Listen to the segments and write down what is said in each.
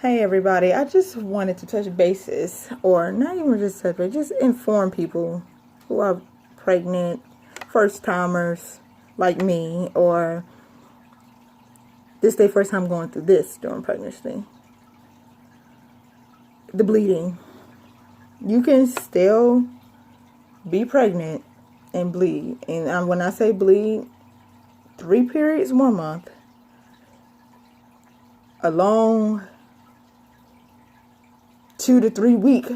Hey everybody, I just wanted to touch bases, or not even just touch base, just inform people who are pregnant, first timers like me, or this their first time going through this during pregnancy. The bleeding. You can still be pregnant and bleed. And when I say bleed, 3 periods, 1 month, a long 2 to 3 week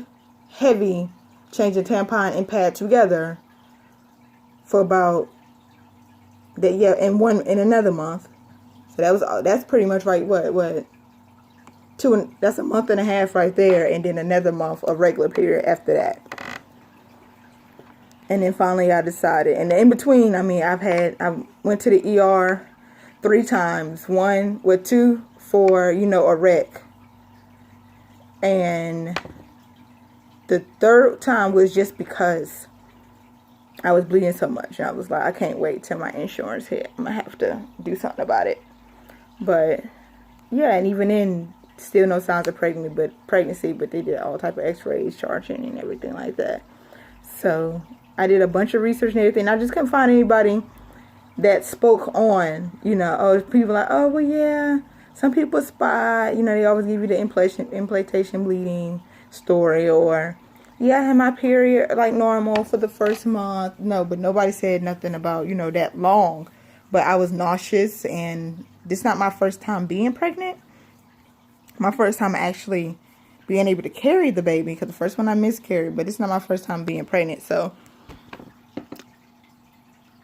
heavy change of tampon and pad together for about that, yeah, in another month. So that's pretty much right. What that's a month and a half right there, and then another month of regular period after that. And then finally I decided, and in between, I went to the ER 3 times, 2 for a wreck. And the third time was just because I was bleeding so much. And I was like, I can't wait till my insurance hit. I'm going to have to do something about it. But, yeah, and even then, still no signs of pregnancy, but they did all type of x-rays, charting, and everything like that. So I did a bunch of research and everything. I just couldn't find anybody that spoke on, people like, oh, well, yeah. Some people spot, they always give you the implantation bleeding story, or, yeah, I had my period like normal for the first month. No, but nobody said nothing about, that long. But I was nauseous, and this is not my first time being pregnant. My first time actually being able to carry the baby, because the first one I miscarried, but it's not my first time being pregnant. So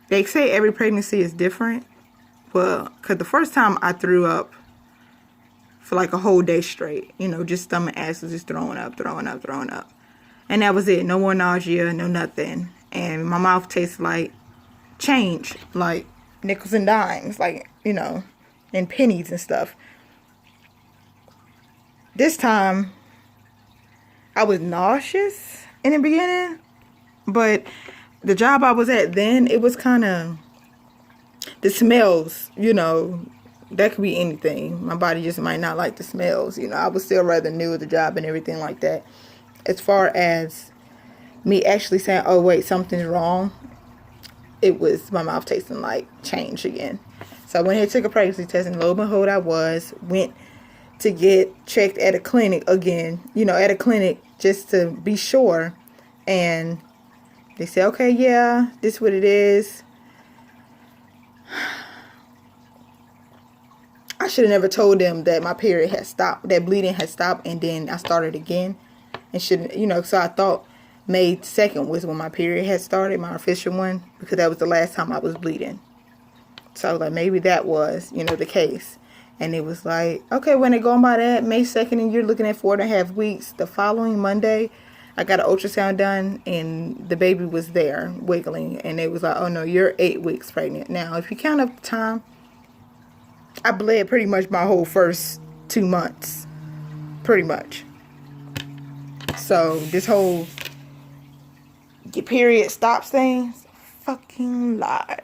they say every pregnancy is different. Well, because the first time I threw up for like a whole day straight, just stomach acid, just throwing up. And that was it. No more nausea, no nothing. And my mouth tastes like change, like nickels and dimes, like, and pennies and stuff. This time, I was nauseous in the beginning, but the job I was at then, it was kind of, the smells, that could be anything. My body just might not like the smells. I was still rather new at the job and everything like that. As far as me actually saying, oh, wait, something's wrong, it was my mouth tasting like change again. So I went ahead and took a pregnancy test, and lo and behold, I went to get checked at a clinic again, at a clinic just to be sure. And they said, okay, yeah, this is what it is. I should have never told them that my period had stopped, that bleeding had stopped, and then I started again. And shouldn't, so I thought May 2nd was when my period had started, my official one, because that was the last time I was bleeding. So I was like, maybe that was, the case. And it was like, okay, when they're going by that, May 2nd, and you're looking at 4.5 weeks, the following Monday, I got an ultrasound done, and the baby was there, wiggling. And it was like, oh no, you're 8 weeks pregnant. Now, if you count up the time, I bled pretty much my whole first 2 months. Pretty much. So, this whole period stops things, fucking lie.